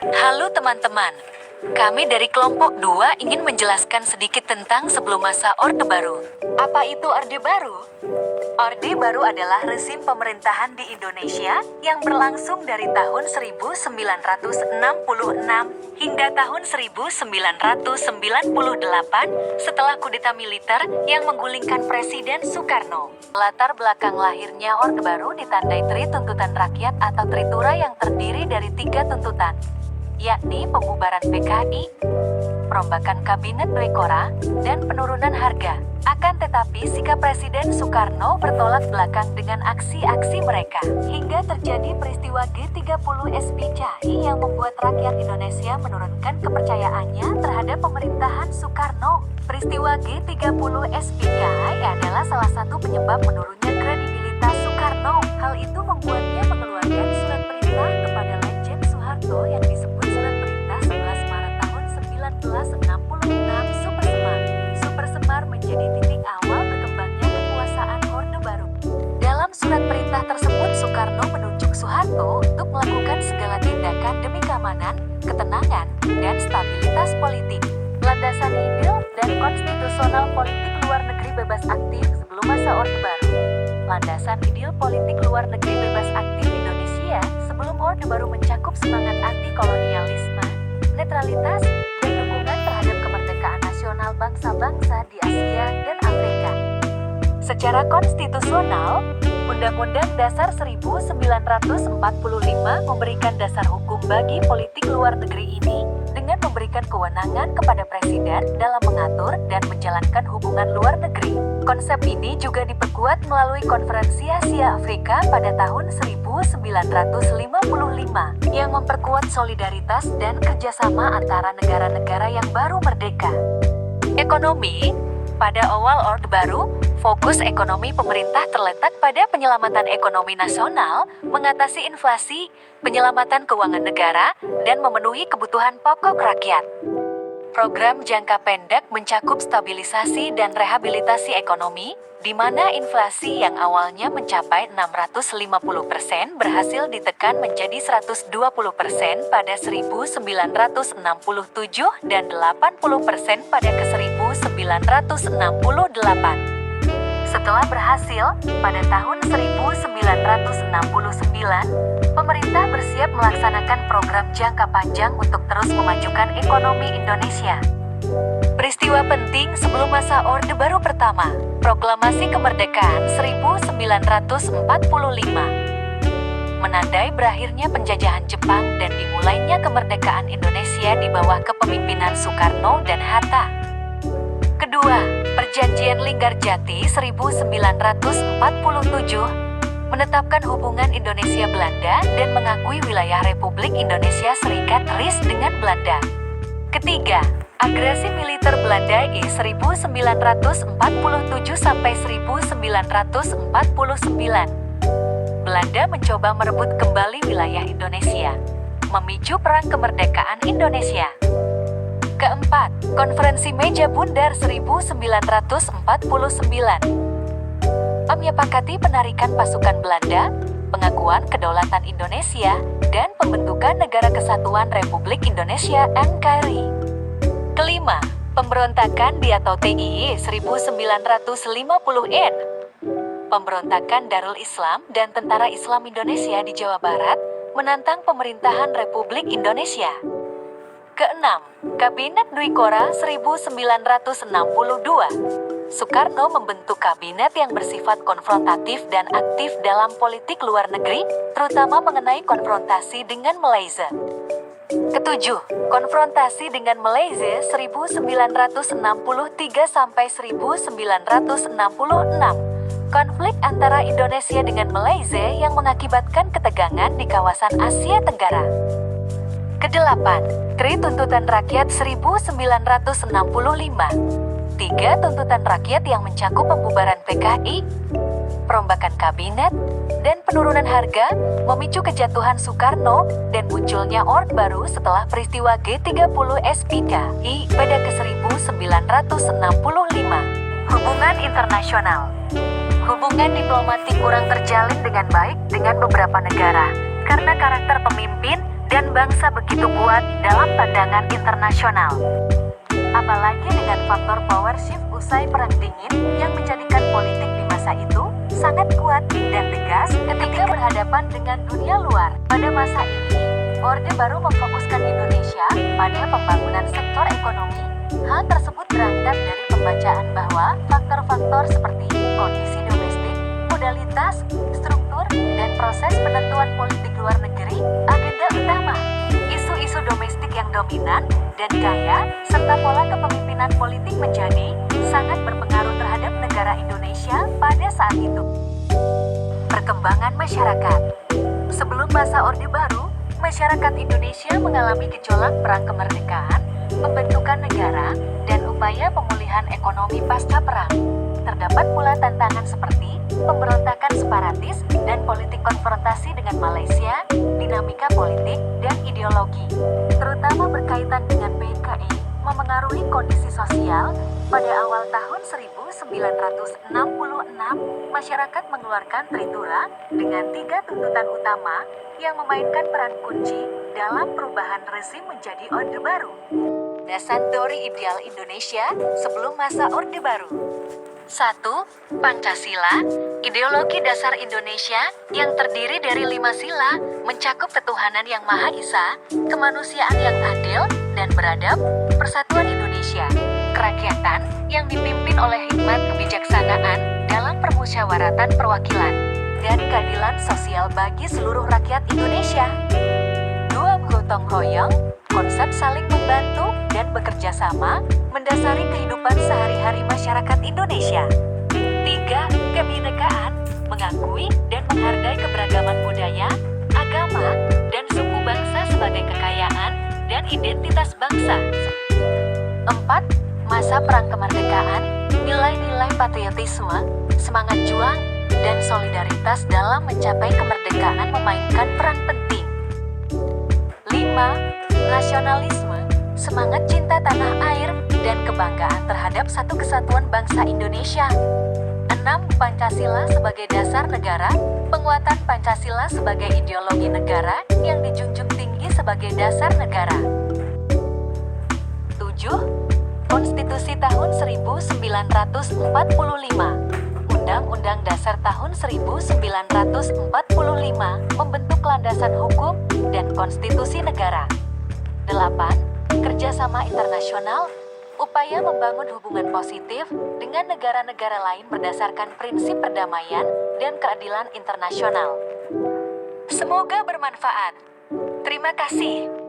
Halo teman-teman, kami dari kelompok 2 ingin menjelaskan sedikit tentang sebelum masa Orde Baru. Apa itu Orde Baru? Orde Baru adalah rezim pemerintahan di Indonesia yang berlangsung dari tahun 1966 hingga tahun 1998 setelah kudeta militer yang menggulingkan Presiden Soekarno. Latar belakang lahirnya Orde Baru ditandai Tri Tuntutan Rakyat atau Tritura yang terdiri dari 3 tuntutan, yakni pembubaran PKI, perombakan Kabinet Dwikora, dan penurunan harga. Akan tetapi sikap Presiden Soekarno bertolak belakang dengan aksi-aksi mereka, hingga terjadi peristiwa G30 SPKI yang membuat rakyat Indonesia menurunkan kepercayaannya terhadap pemerintahan Soekarno. Peristiwa G30 SPKI adalah salah satu penyebab menurunnya kredibilitas Soekarno. Hal itu membuatnya mengeluarkan surat perintah kepada Letjen Soeharto yang disebut Surat Perintah 11 Maret tahun 1966 Super Semar menjadi titik awal berkembangnya kekuasaan Orde Baru. Dalam surat perintah tersebut, Soekarno menunjuk Soeharto untuk melakukan segala tindakan demi keamanan, ketenangan, dan stabilitas politik. Landasan ideal dan konstitusional politik luar negeri bebas aktif sebelum masa Orde Baru. Landasan ideal politik luar negeri bebas aktif Indonesia sebelum Orde Baru mencakup semangat anti-kolonialisme, netralitas, dan dukungan terhadap kemerdekaan nasional bangsa-bangsa di Asia dan Afrika. Secara konstitusional, Undang-Undang Dasar 1945 memberikan dasar hukum bagi politik luar negeri ini dengan memberikan kewenangan kepada Presiden dalam mengatur dan menjalankan hubungan luar negeri. Konsep ini juga diperkuat melalui Konferensi Asia Afrika pada tahun 1955 yang memperkuat solidaritas dan kerjasama antara negara-negara yang baru merdeka. Ekonomi. Pada awal Orde Baru, fokus ekonomi pemerintah terletak pada penyelamatan ekonomi nasional, mengatasi inflasi, penyelamatan keuangan negara, dan memenuhi kebutuhan pokok rakyat. Program jangka pendek mencakup stabilisasi dan rehabilitasi ekonomi, di mana inflasi yang awalnya mencapai 650% berhasil ditekan menjadi 120% pada 1967 dan 80% pada ke 1968. Setelah berhasil, pada tahun 1969, pemerintah bersiap melaksanakan program jangka panjang untuk terus memajukan ekonomi Indonesia. Peristiwa penting sebelum masa Orde Baru pertama, Proklamasi Kemerdekaan 1945, menandai berakhirnya penjajahan Jepang dan dimulainya kemerdekaan Indonesia di bawah kepemimpinan Soekarno dan Hatta. Kedua, Perjanjian Linggarjati 1947 menetapkan hubungan Indonesia-Belanda dan mengakui wilayah Republik Indonesia Serikat RIS dengan Belanda. Ketiga, agresi militer Belanda I 1947-1949. Belanda mencoba merebut kembali wilayah Indonesia, memicu Perang Kemerdekaan Indonesia. Keempat, Konferensi Meja Bundar 1949 menyepakati penarikan pasukan Belanda, pengakuan kedaulatan Indonesia, dan pembentukan Negara Kesatuan Republik Indonesia NKRI. Kelima, pemberontakan di atau TII 1950-N. Pemberontakan Darul Islam dan Tentara Islam Indonesia di Jawa Barat menantang pemerintahan Republik Indonesia. Keenam, Kabinet Dwikora 1962. Soekarno membentuk kabinet yang bersifat konfrontatif dan aktif dalam politik luar negeri, terutama mengenai konfrontasi dengan Malaysia. Ketujuh, konfrontasi dengan Malaysia 1963-1966. Konflik antara Indonesia dengan Malaysia yang mengakibatkan ketegangan di kawasan Asia Tenggara. Kedelapan, Tri Tuntutan Rakyat 1965. 3 tuntutan rakyat yang mencakup pembubaran PKI, perombakan kabinet, dan penurunan harga memicu kejatuhan Soekarno dan munculnya Orde Baru setelah peristiwa G30 SPKI pada ke 1965. Hubungan internasional. Hubungan diplomatik kurang terjalin dengan baik dengan beberapa negara karena karakter pemimpin dan bangsa begitu kuat dalam pandangan internasional. Apalagi dengan faktor power shift usai Perang Dingin yang menjadikan politik di masa itu sangat kuat dan tegas ketika berhadapan dengan dunia luar. Pada masa ini, Orde Baru memfokuskan Indonesia pada pembangunan sektor ekonomi. Hal tersebut berangkat dari pembacaan bahwa faktor-faktor seperti kondisi domestik, modalitas, struktur, dan proses penentuan politik luar negeri agenda utama. Isu-isu domestik yang dominan dan gaya serta pola kepemimpinan politik menjadi sangat berpengaruh terhadap negara Indonesia pada saat itu. Perkembangan masyarakat. Sebelum masa Orde Baru, masyarakat Indonesia mengalami gejolak perang kemerdekaan, pembentukan negara, dan upaya pemulihan ekonomi pasca perang. Terdapat pula tantangan seperti pemberontakan separatis dan politik konfrontasi dengan Malaysia, dinamika politik, dan ideologi, terutama berkaitan dengan PKI, memengaruhi kondisi sosial. Pada awal tahun 1966, masyarakat mengeluarkan Tritura dengan 3 tuntutan utama yang memainkan peran kunci dalam perubahan rezim menjadi Orde Baru. Dasar teori ideal Indonesia sebelum masa Orde Baru. 1. Pancasila, ideologi dasar Indonesia yang terdiri dari 5 sila, mencakup ketuhanan yang Maha Esa, kemanusiaan yang adil dan beradab, persatuan Indonesia, kerakyatan yang dipimpin oleh hikmat kebijaksanaan dalam permusyawaratan perwakilan, dan keadilan sosial bagi seluruh rakyat Indonesia. 2. Gotong royong, konsep saling membantu dan bekerja sama mendasari kehidupan sehari-hari masyarakat Indonesia. 3. Kebinekaan, mengakui dan menghargai keberagaman budaya, agama, dan suku bangsa sebagai kekayaan dan identitas bangsa. 4. Masa perang kemerdekaan, nilai-nilai patriotisme, semangat juang, dan solidaritas dalam mencapai kemerdekaan memainkan peran penting. 5. Nasionalisme, semangat cinta tanah air, dan kebanggaan terhadap satu kesatuan bangsa Indonesia. 6. Pancasila sebagai dasar negara, penguatan Pancasila sebagai ideologi negara yang dijunjung tinggi sebagai dasar negara. 7. Konstitusi tahun 1945, Undang-Undang Dasar tahun 1945 membentuk landasan hukum dan konstitusi negara. 8. Kerjasama internasional, upaya membangun hubungan positif dengan negara-negara lain berdasarkan prinsip perdamaian dan keadilan internasional. Semoga bermanfaat. Terima kasih.